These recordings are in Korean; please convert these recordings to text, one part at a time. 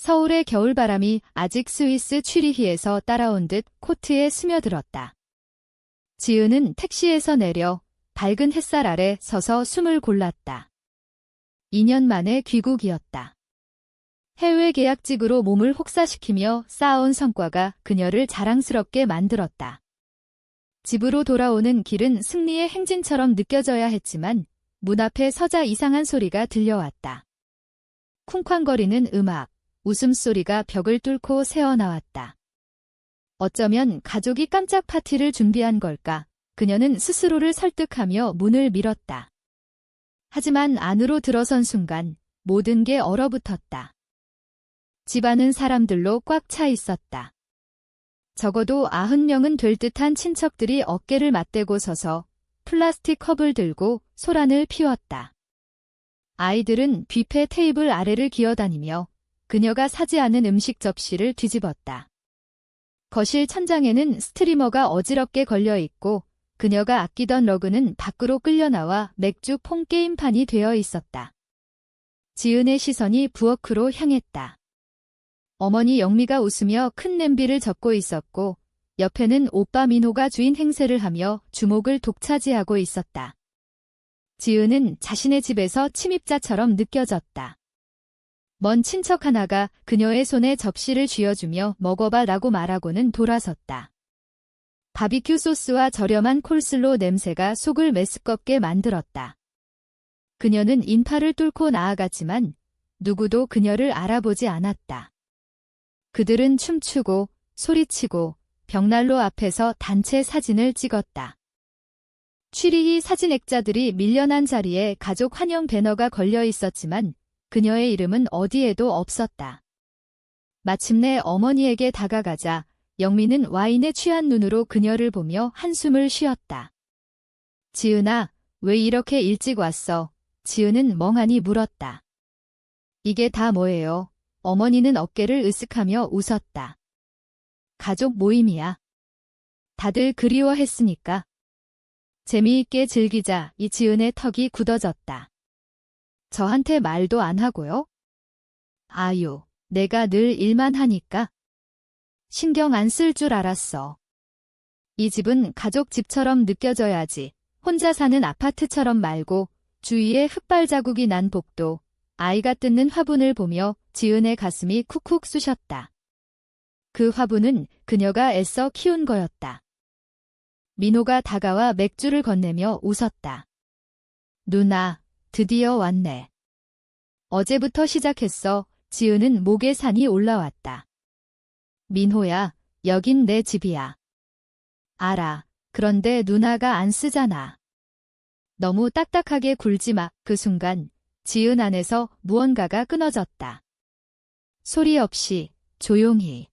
서울의 겨울바람이 아직 스위스 취리히에서 따라온 듯 코트에 스며들었다. 지은은 택시에서 내려 밝은 햇살 아래 서서 숨을 골랐다. 2년 만에 귀국이었다. 해외 계약직으로 몸을 혹사시키며 쌓아온 성과가 그녀를 자랑스럽게 만들었다. 집으로 돌아오는 길은 승리의 행진처럼 느껴져야 했지만 문 앞에 서자 이상한 소리가 들려왔다. 쿵쾅거리는 음악, 웃음소리가 벽을 뚫고 새어나왔다. 어쩌면 가족이 깜짝 파티를 준비한 걸까? 그녀는 스스로를 설득하며 문을 밀었다. 하지만 안으로 들어선 순간 모든 게 얼어붙었다. 집안은 사람들로 꽉 차 있었다. 적어도 90명은 될 듯한 친척들이 어깨를 맞대고 서서 플라스틱 컵을 들고 소란을 피웠다. 아이들은 뷔페 테이블 아래를 기어다니며 그녀가 사지 않은 음식 접시를 뒤집었다. 거실 천장에는 스트리머가 어지럽게 걸려 있고 그녀가 아끼던 러그는 밖으로 끌려나와 맥주 퐁 게임판이 되어 있었다. 지은의 시선이 부엌으로 향했다. 어머니 영미가 웃으며 큰 냄비를 접고 있었고 옆에는 오빠 민호가 주인 행세를 하며 주목을 독차지하고 있었다. 지은은 자신의 집에서 침입자처럼 느껴졌다. 먼 친척 하나가 그녀의 손에 접시를 쥐어주며 먹어봐 라고 말하고는 돌아섰다. 바비큐 소스와 저렴한 콜슬로 냄새가 속을 메스껍게 만들었다. 그녀는 인파를 뚫고 나아갔지만 누구도 그녀를 알아보지 않았다. 그들은 춤추고 소리치고 벽난로 앞에서 단체 사진을 찍었다. 취리히 사진 액자들이 밀려난 자리에 가족 환영 배너가 걸려 있었지만 그녀의 이름은 어디에도 없었다. 마침내 어머니에게 다가가자 영미는 와인에 취한 눈으로 그녀를 보며 한숨을 쉬었다. 지은아, 왜 이렇게 일찍 왔어? 지은은 멍하니 물었다. 이게 다 뭐예요? 어머니는 어깨를 으쓱하며 웃었다. 가족 모임이야. 다들 그리워했으니까. 재미있게 즐기자. 이 지은의 턱이 굳어졌다. 저한테 말도 안 하고요? 아유, 내가 늘 일만 하니까. 신경 안 쓸 줄 알았어. 이 집은 가족 집처럼 느껴져야지. 혼자 사는 아파트처럼 말고 주위에 흙발 자국이 난 복도, 아이가 뜯는 화분을 보며 지은의 가슴이 쿡쿡 쑤셨다. 그 화분은 그녀가 애써 키운 거였다. 민호가 다가와 맥주를 건네며 웃었다. 누나, 드디어 왔네. 어제부터 시작했어. 지은은 목에 산이 올라왔다. 민호야, 여긴 내 집이야. 알아. 그런데 누나가 안 쓰잖아. 너무 딱딱하게 굴지 마. 그 순간 지은 안에서 무언가가 끊어졌다. 소리 없이 조용히.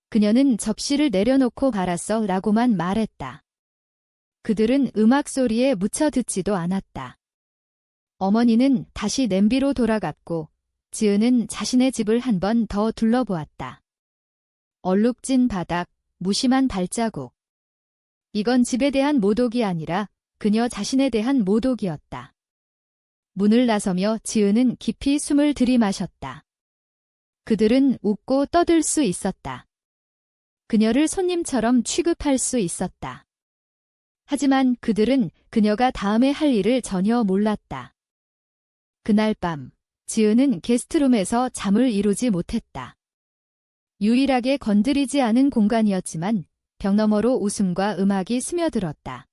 그녀는 접시를 내려놓고 말았어 라고만 말했다. 그들은 음악 소리에 묻혀 듣지도 않았다. 어머니는 다시 냄비로 돌아갔고 지은은 자신의 집을 한 번 더 둘러보았다. 얼룩진 바닥, 무심한 발자국. 이건 집에 대한 모독이 아니라 그녀 자신에 대한 모독이었다. 문을 나서며 지은은 깊이 숨을 들이마셨다. 그들은 웃고 떠들 수 있었다. 그녀를 손님처럼 취급할 수 있었다. 하지만 그들은 그녀가 다음에 할 일을 전혀 몰랐다. 그날 밤, 지은은 게스트룸에서 잠을 이루지 못했다. 유일하게 건드리지 않은 공간이었지만 벽 너머로 웃음과 음악이 스며들었다.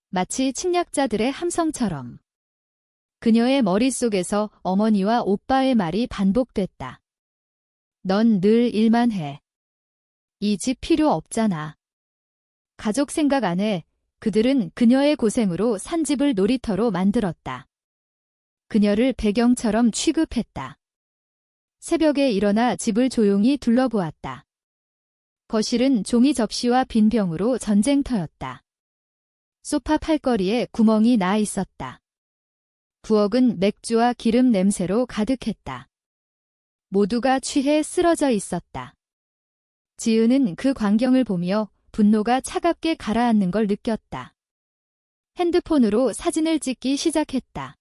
마치 침략자들의 함성처럼. 그녀의 머릿속에서 어머니와 오빠의 말이 반복됐다. 넌 늘 일만 해. 이 집 필요 없잖아. 가족 생각 안 해. 그들은 그녀의 고생으로 산 집을 놀이터로 만들었다. 그녀를 배경처럼 취급했다. 새벽에 일어나 집을 조용히 둘러보았다. 거실은 종이 접시와 빈 병으로 전쟁터였다. 소파 팔걸이에 구멍이 나 있었다. 부엌은 맥주와 기름 냄새로 가득했다. 모두가 취해 쓰러져 있었다. 지은은 그 광경을 보며 분노가 차갑게 가라앉는 걸 느꼈다. 핸드폰으로 사진을 찍기 시작했다.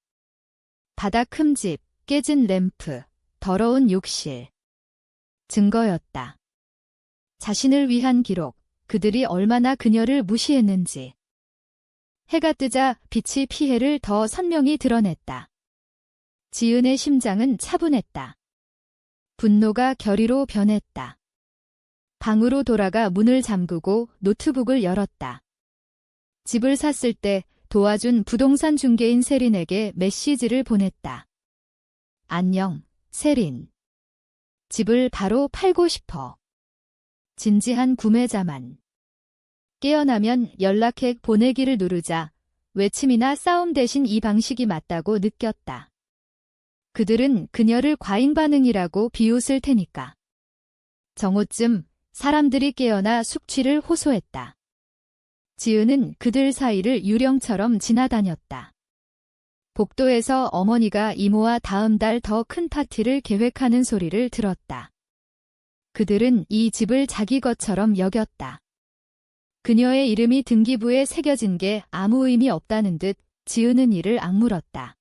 바닥 흠집, 깨진 램프, 더러운 욕실. 증거였다. 자신을 위한 기록, 그들이 얼마나 그녀를 무시했는지. 해가 뜨자 빛이 피해를 더 선명히 드러냈다. 지은의 심장은 차분했다. 분노가 결의로 변했다. 방으로 돌아가 문을 잠그고 노트북을 열었다. 집을 샀을 때 도와준 부동산 중개인 세린에게 메시지를 보냈다. 안녕, 세린. 집을 바로 팔고 싶어. 진지한 구매자만. 깨어나면 연락해 보내기를 누르자 외침이나 싸움 대신 이 방식이 맞다고 느꼈다. 그들은 그녀를 과잉 반응이라고 비웃을 테니까. 정오쯤 사람들이 깨어나 숙취를 호소했다. 지은은 그들 사이를 유령처럼 지나다녔다. 복도에서 어머니가 이모와 다음 달 더 큰 파티를 계획하는 소리를 들었다. 그들은 이 집을 자기 것처럼 여겼다. 그녀의 이름이 등기부에 새겨진 게 아무 의미 없다는 듯 지은은 이를 악물었다.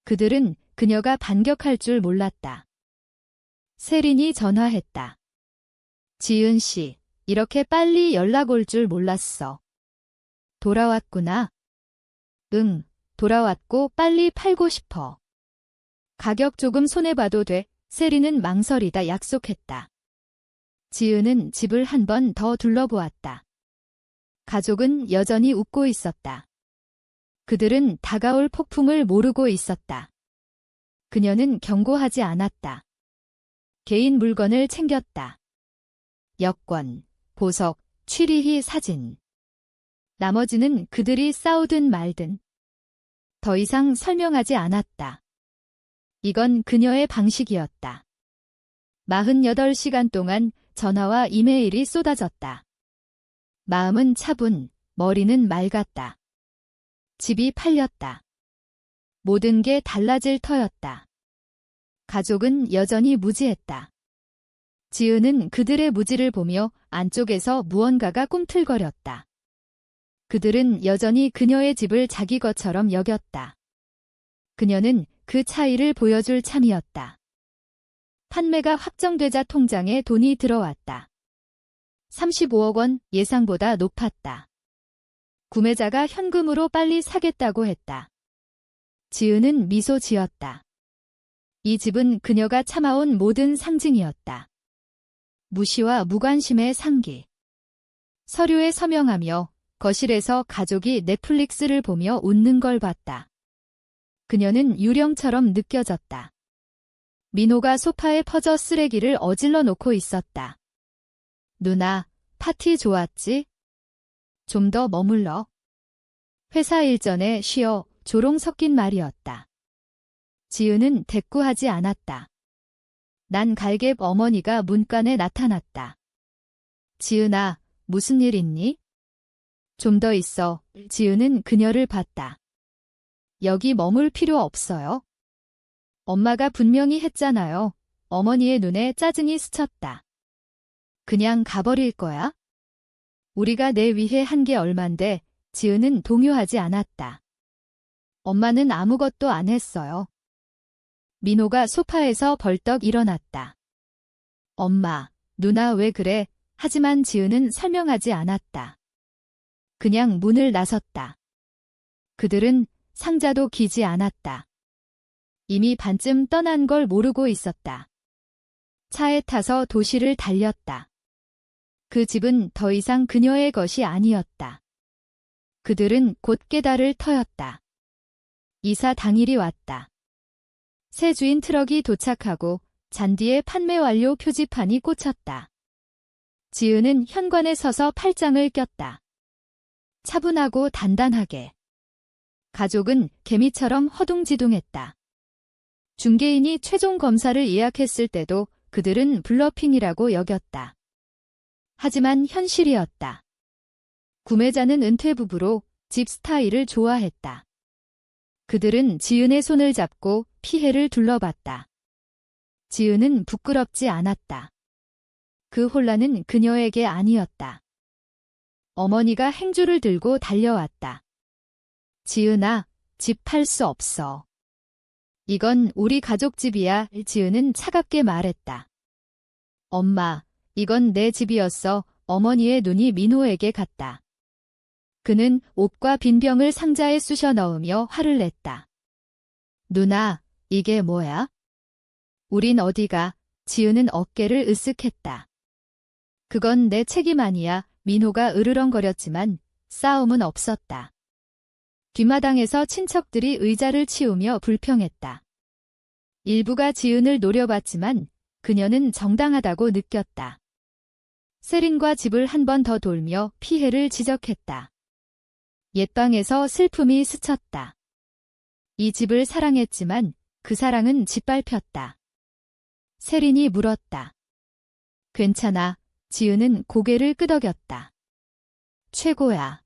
그들은 그녀가 반격할 줄 몰랐다. 세린이 전화했다. 지은 씨, 이렇게 빨리 연락 올 줄 몰랐어. 돌아왔구나. 응, 돌아왔고 빨리 팔고 싶어. 가격 조금 손해봐도 돼. 세린은 망설이다 약속했다. 지은은 집을 한 번 더 둘러보았다. 가족은 여전히 웃고 있었다. 그들은 다가올 폭풍을 모르고 있었다. 그녀는 경고하지 않았다. 개인 물건을 챙겼다. 여권, 보석, 취리희 사진. 나머지는 그들이 싸우든 말든. 더 이상 설명하지 않았다. 이건 그녀의 방식이었다. 48시간 동안 전화와 이메일이 쏟아졌다. 마음은 차분, 머리는 맑았다. 집이 팔렸다. 모든 게 달라질 터였다. 가족은 여전히 무지했다. 지은은 그들의 무지를 보며 안쪽에서 무언가가 꿈틀거렸다. 그들은 여전히 그녀의 집을 자기 것처럼 여겼다. 그녀는 그 차이를 보여줄 참이었다. 판매가 확정되자 통장에 돈이 들어왔다. 35억 원, 예상보다 높았다. 구매자가 현금으로 빨리 사겠다고 했다. 지은은 미소 지었다. 이 집은 그녀가 참아온 모든 상징이었다. 무시와 무관심의 상기. 서류에 서명하며 거실에서 가족이 넷플릭스를 보며 웃는 걸 봤다. 그녀는 유령처럼 느껴졌다. 민호가 소파에 퍼져 쓰레기를 어질러 놓고 있었다. 누나, 파티 좋았지? 좀 더 머물러. 회사 일전에 쉬어 조롱 섞인 말이었다. 지은은 대꾸하지 않았다. 난 갈갭 어머니가 문간에 나타났다. 지은아, 무슨 일 있니? 좀 더 있어. 지은은 그녀를 봤다. 여기 머물 필요 없어요. 엄마가 분명히 했잖아요. 어머니의 눈에 짜증이 스쳤다. 그냥 가버릴 거야? 우리가 내 위해 한 게 얼만데. 지은은 동요하지 않았다. 엄마는 아무것도 안 했어요. 민호가 소파에서 벌떡 일어났다. 엄마, 누나 왜 그래? 하지만 지은은 설명하지 않았다. 그냥 문을 나섰다. 그들은 상자도 기지 않았다. 이미 반쯤 떠난 걸 모르고 있었다. 차에 타서 도시를 달렸다. 그 집은 더 이상 그녀의 것이 아니었다. 그들은 곧 깨달을 터였다. 이사 당일이 왔다. 새 주인 트럭이 도착하고 잔디에 판매 완료 표지판이 꽂혔다. 지은은 현관에 서서 팔짱을 꼈다. 차분하고 단단하게. 가족은 개미처럼 허둥지둥했다. 중개인이 최종 검사를 예약했을 때도 그들은 블러핑이라고 여겼다. 하지만 현실이었다. 구매자는 은퇴 부부로 집 스타일을 좋아했다. 그들은 지은의 손을 잡고 피해를 둘러봤다. 지은은 부끄럽지 않았다. 그 혼란은 그녀에게 아니었다. 어머니가 행주를 들고 달려왔다. 지은아, 집 팔 수 없어. 이건 우리 가족 집이야. 지은은 차갑게 말했다. 엄마, 이건 내 집이었어. 어머니의 눈이 민호에게 갔다. 그는 옷과 빈병을 상자에 쑤셔 넣으며 화를 냈다. 누나, 이게 뭐야? 우린 어디가? 지은은 어깨를 으쓱했다. 그건 내 책임 아니야. 민호가 으르렁거렸지만 싸움은 없었다. 뒷마당에서 친척들이 의자를 치우며 불평했다. 일부가 지은을 노려봤지만 그녀는 정당하다고 느꼈다. 세린과 집을 한 번 더 돌며 피해를 지적했다. 옛방에서 슬픔이 스쳤다. 이 집을 사랑했지만 그 사랑은 짓밟혔다. 세린이 물었다. 괜찮아. 지은은 고개를 끄덕였다. 최고야.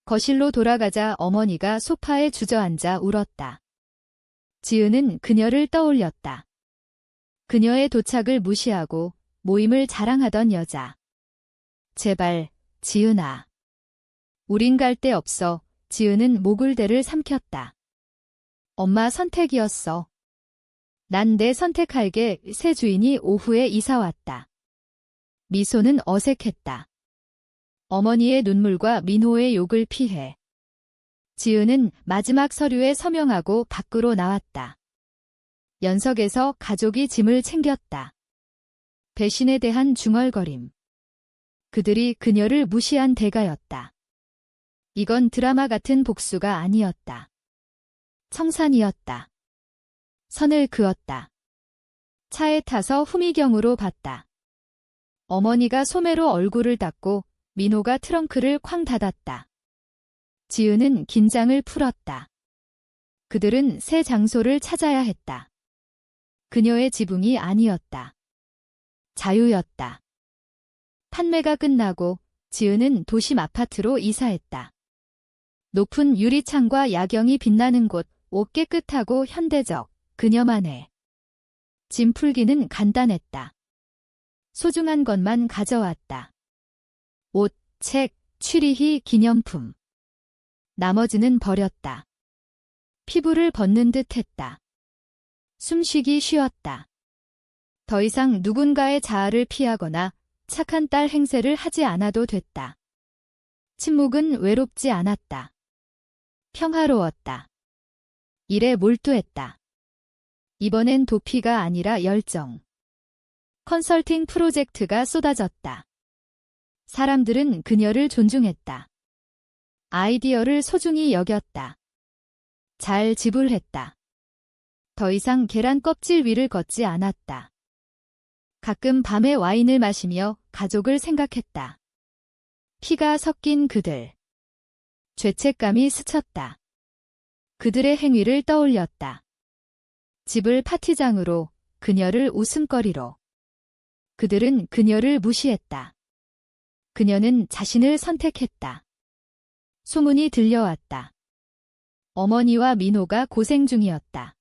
거실로 돌아가자 어머니가 소파에 주저앉아 울었다. 지은은 그녀를 떠올렸다. 그녀의 도착을 무시하고 모임을 자랑하던 여자. 제발, 지은아. 우린 갈 데 없어. 지은은 목을대를 삼켰다. 엄마 선택이었어. 난 내 선택할게. 새 주인이 오후에 이사 왔다. 미소는 어색했다. 어머니의 눈물과 민호의 욕을 피해 지은은 마지막 서류에 서명하고 밖으로 나왔다. 연석에서 가족이 짐을 챙겼다. 배신에 대한 중얼거림. 그들이 그녀를 무시한 대가였다. 이건 드라마 같은 복수가 아니었다. 청산이었다. 선을 그었다. 차에 타서 후미경으로 봤다. 어머니가 소매로 얼굴을 닦고 민호가 트렁크를 쾅 닫았다. 지은은 긴장을 풀었다. 그들은 새 장소를 찾아야 했다. 그녀의 지붕이 아니었다. 자유였다. 판매가 끝나고 지은은 도심 아파트로 이사했다. 높은 유리창과 야경이 빛나는 곳, 옷 깨끗하고 현대적, 그녀만의. 짐 풀기는 간단했다. 소중한 것만 가져왔다. 옷, 책, 취리히 기념품. 나머지는 버렸다. 피부를 벗는 듯 했다. 숨쉬기 쉬었다. 더 이상 누군가의 자아를 피하거나 착한 딸 행세를 하지 않아도 됐다. 침묵은 외롭지 않았다. 평화로웠다. 일에 몰두했다. 이번엔 도피가 아니라 열정. 컨설팅 프로젝트가 쏟아졌다. 사람들은 그녀를 존중했다. 아이디어를 소중히 여겼다. 잘 지불했다. 더 이상 계란 껍질 위를 걷지 않았다. 가끔 밤에 와인을 마시며 가족을 생각했다. 피가 섞인 그들. 죄책감이 스쳤다. 그들의 행위를 떠올렸다. 집을 파티장으로, 그녀를 웃음거리로. 그들은 그녀를 무시했다. 그녀는 자신을 선택했다. 소문이 들려왔다. 어머니와 민호가 고생 중이었다.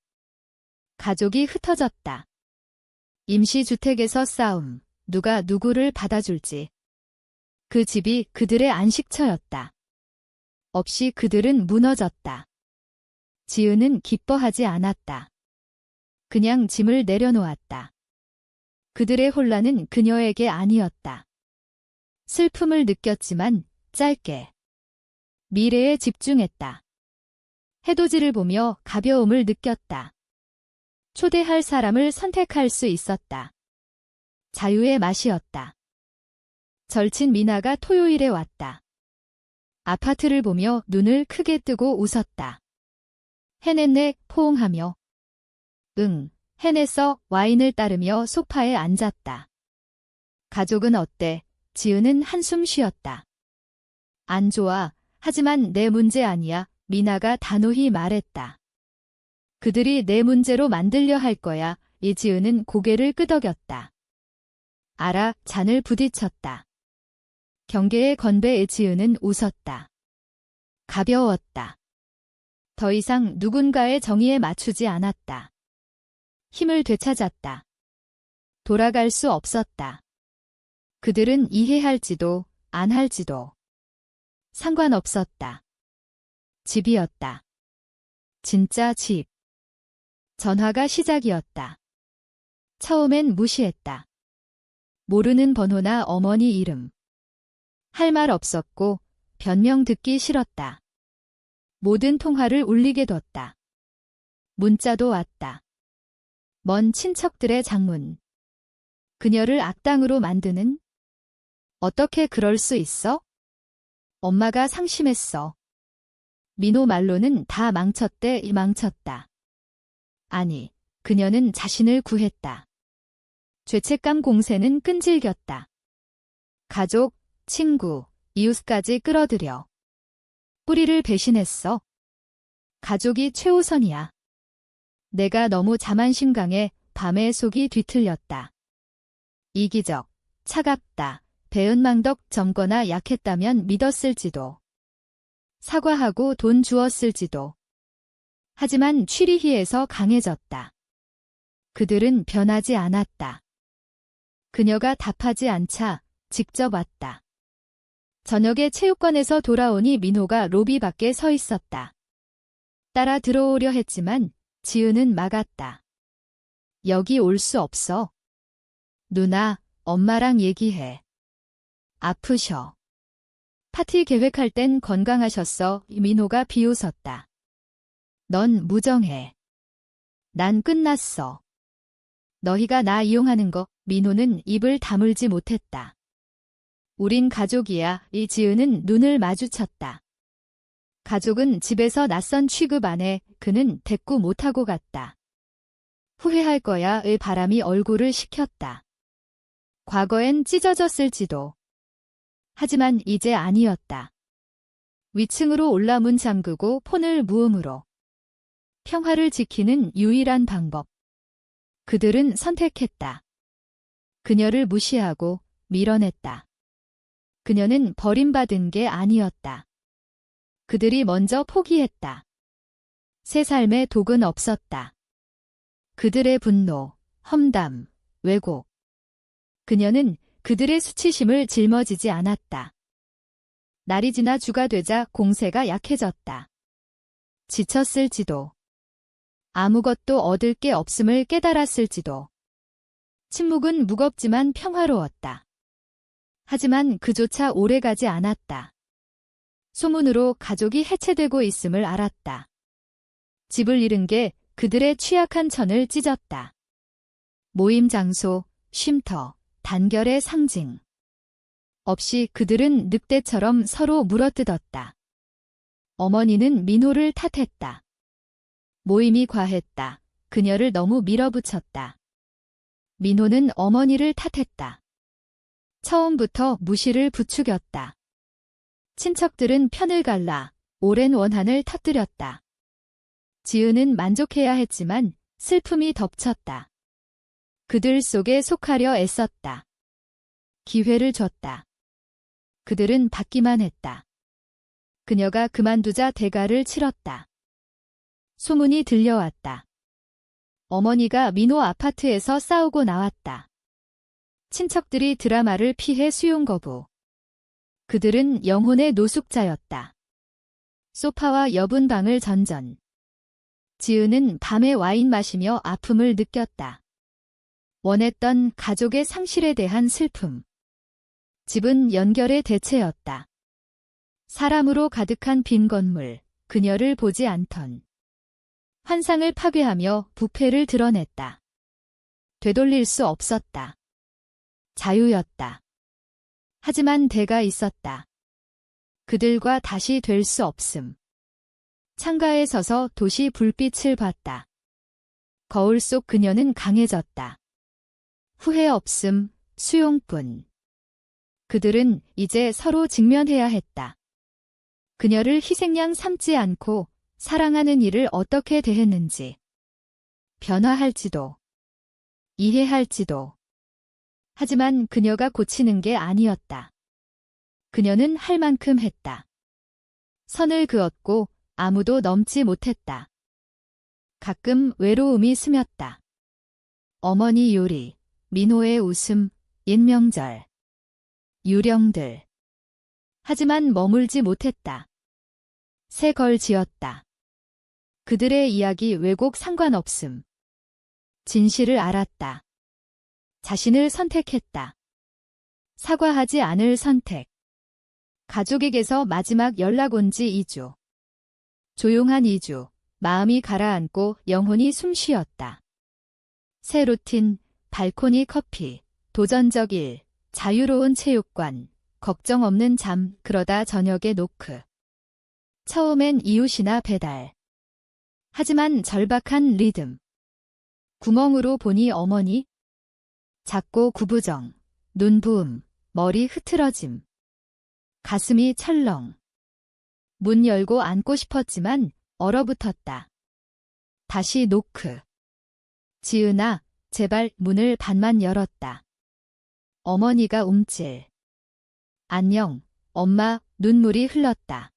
가족이 흩어졌다. 임시주택에서 싸움, 누가 누구를 받아줄지. 그 집이 그들의 안식처였다. 없이 그들은 무너졌다. 지은은 기뻐하지 않았다. 그냥 짐을 내려놓았다. 그들의 혼란은 그녀에게 아니었다. 슬픔을 느꼈지만 짧게. 미래에 집중했다. 해돋이를 보며 가벼움을 느꼈다. 초대할 사람을 선택할 수 있었다. 자유의 맛이었다. 절친 미나가 토요일에 왔다. 아파트를 보며 눈을 크게 뜨고 웃었다. 해냈네, 포옹하며. 응, 해냈어. 와인을 따르며 소파에 앉았다. 가족은 어때? 지은은 한숨 쉬었다. 안 좋아. 하지만 내 문제 아니야. 미나가 단호히 말했다. 그들이 내 문제로 만들려 할 거야. 이지은은 고개를 끄덕였다. 알아. 잔을 부딪혔다. 경계의 건배 이지은은 웃었다. 가벼웠다. 더 이상 누군가의 정의에 맞추지 않았다. 힘을 되찾았다. 돌아갈 수 없었다. 그들은 이해할지도 안 할지도 상관없었다. 집이었다. 진짜 집. 전화가 시작이었다. 처음엔 무시했다. 모르는 번호나 어머니 이름. 할 말 없었고 변명 듣기 싫었다. 모든 통화를 울리게 뒀다. 문자도 왔다. 먼 친척들의 장문. 그녀를 악당으로 만드는? 어떻게 그럴 수 있어? 엄마가 상심했어. 민호 말로는 다 망쳤대 망쳤다. 아니, 그녀는 자신을 구했다. 죄책감 공세는 끈질겼다. 가족, 친구, 이웃까지 끌어들여. 뿌리를 배신했어. 가족이 최우선이야. 내가 너무 자만심 강해 밤에 속이 뒤틀렸다. 이기적, 차갑다, 배은망덕 젊거나 약했다면 믿었을지도. 사과하고 돈 주었을지도. 하지만 취리히에서 강해졌다. 그들은 변하지 않았다. 그녀가 답하지 않자 직접 왔다. 저녁에 체육관에서 돌아오니 민호가 로비 밖에 서 있었다. 따라 들어오려 했지만 지은은 막았다. 여기 올 수 없어. 누나, 엄마랑 얘기해. 아프셔. 파티 계획할 땐 건강하셨어. 민호가 비웃었다. 넌 무정해. 난 끝났어. 너희가 나 이용하는 거. 민호는 입을 다물지 못했다. 우린 가족이야. 이 지은은 눈을 마주쳤다. 가족은 집에서 낯선 취급 안에 그는 대꾸 못하고 갔다. 후회할 거야의 바람이 얼굴을 식혔다. 과거엔 찢어졌을지도. 하지만 이제 아니었다. 위층으로 올라 문 잠그고 폰을 무음으로. 평화를 지키는 유일한 방법. 그들은 선택했다. 그녀를 무시하고 밀어냈다. 그녀는 버림받은 게 아니었다. 그들이 먼저 포기했다. 새 삶에 독은 없었다. 그들의 분노, 험담, 왜곡. 그녀는 그들의 수치심을 짊어지지 않았다. 날이 지나 주가 되자 공세가 약해졌다. 지쳤을지도. 아무것도 얻을 게 없음을 깨달았을지도. 침묵은 무겁지만 평화로웠다. 하지만 그조차 오래가지 않았다. 소문으로 가족이 해체되고 있음을 알았다. 집을 잃은 게 그들의 취약한 천을 찢었다. 모임 장소, 쉼터, 단결의 상징. 없이 그들은 늑대처럼 서로 물어뜯었다. 어머니는 민호를 탓했다. 모임이 과했다. 그녀를 너무 밀어붙였다. 민호는 어머니를 탓했다. 처음부터 무시를 부추겼다. 친척들은 편을 갈라 오랜 원한을 터뜨렸다. 지은은 만족해야 했지만 슬픔이 덮쳤다. 그들 속에 속하려 애썼다. 기회를 줬다. 그들은 받기만 했다. 그녀가 그만두자 대가를 치렀다. 소문이 들려왔다. 어머니가 민호 아파트에서 싸우고 나왔다. 친척들이 드라마를 피해 수용 거부. 그들은 영혼의 노숙자였다. 소파와 여분 방을 전전. 지은은 밤에 와인 마시며 아픔을 느꼈다. 원했던 가족의 상실에 대한 슬픔. 집은 연결의 대체였다. 사람으로 가득한 빈 건물, 그녀를 보지 않던. 환상을 파괴하며 부패를 드러냈다. 되돌릴 수 없었다. 자유였다. 하지만 대가 있었다. 그들과 다시 될 수 없음. 창가에 서서 도시 불빛을 봤다. 거울 속 그녀는 강해졌다. 후회 없음, 수용뿐. 그들은 이제 서로 직면해야 했다. 그녀를 희생양 삼지 않고 사랑하는 이를 어떻게 대했는지. 변화할지도. 이해할지도. 하지만 그녀가 고치는 게 아니었다. 그녀는 할 만큼 했다. 선을 그었고 아무도 넘지 못했다. 가끔 외로움이 스몄다. 어머니 요리, 민호의 웃음, 옛명절. 유령들. 하지만 머물지 못했다. 새 걸 지었다. 그들의 이야기 왜곡 상관없음. 진실을 알았다. 자신을 선택했다. 사과하지 않을 선택. 가족에게서 마지막 연락 온 지 2주. 조용한 2주. 마음이 가라앉고 영혼이 숨쉬었다. 새 루틴, 발코니 커피, 도전적 일, 자유로운 체육관, 걱정 없는 잠, 그러다 저녁에 노크. 처음엔 이웃이나 배달. 하지만 절박한 리듬. 구멍으로 보니 어머니. 작고 구부정, 눈 부음, 머리 흐트러짐. 가슴이 철렁. 문 열고 앉고 싶었지만 얼어붙었다. 다시 노크. 지은아, 제발. 문을 반만 열었다. 어머니가 움찔. 안녕, 엄마. 눈물이 흘렀다.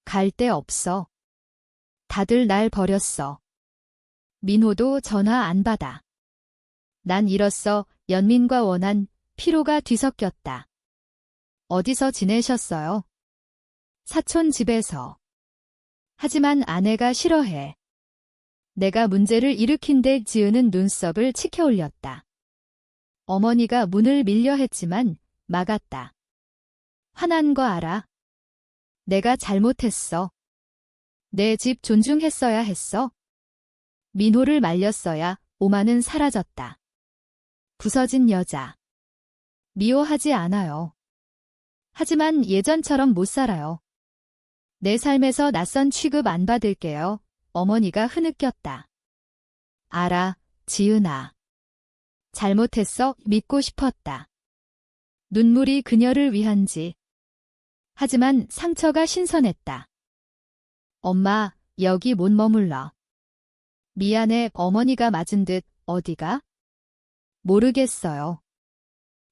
갈 데 없어. 다들 날 버렸어. 민호도 전화 안 받아. 난 잃었어. 연민과 원한, 피로가 뒤섞였다. 어디서 지내셨어요? 사촌 집에서. 하지만 아내가 싫어해. 내가 문제를 일으킨데. 지은은 눈썹을 치켜 올렸다. 어머니가 문을 밀려 했지만 막았다. 화난 거 알아? 내가 잘못했어. 내 집 존중했어야 했어. 민호를 말렸어야. 오마는 사라졌다. 부서진 여자. 미워하지 않아요. 하지만 예전처럼 못 살아요. 내 삶에서 낯선 취급 안 받을게요. 어머니가 흐느꼈다. 알아, 지은아. 잘못했어. 믿고 싶었다. 눈물이 그녀를 위한지. 하지만 상처가 신선했다. 엄마, 여기 못 머물러. 미안해. 어머니가 맞은 듯. 어디가? 모르겠어요.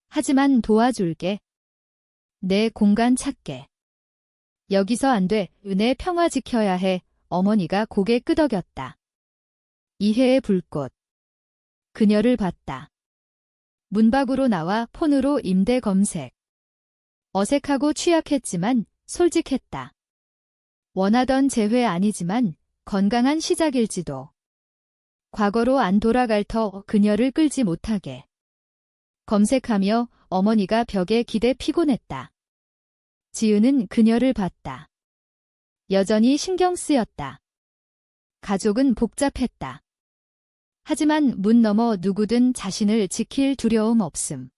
하지만 도와줄게. 내 공간 찾게. 여기서 안 돼. 내 평화 지켜야 해. 어머니가 고개 끄덕였다. 이해의 불꽃. 그녀를 봤다. 문 밖으로 나와 폰으로 임대 검색. 어색하고 취약했지만 솔직했다. 원하던 재회 아니지만 건강한 시작일지도. 과거로 안 돌아갈 터. 그녀를 끌지 못하게. 검색하며 어머니가 벽에 기대 피곤했다. 지은은 그녀를 봤다. 여전히 신경 쓰였다. 가족은 복잡했다. 하지만 문 너머 누구든 자신을 지킬 두려움 없음.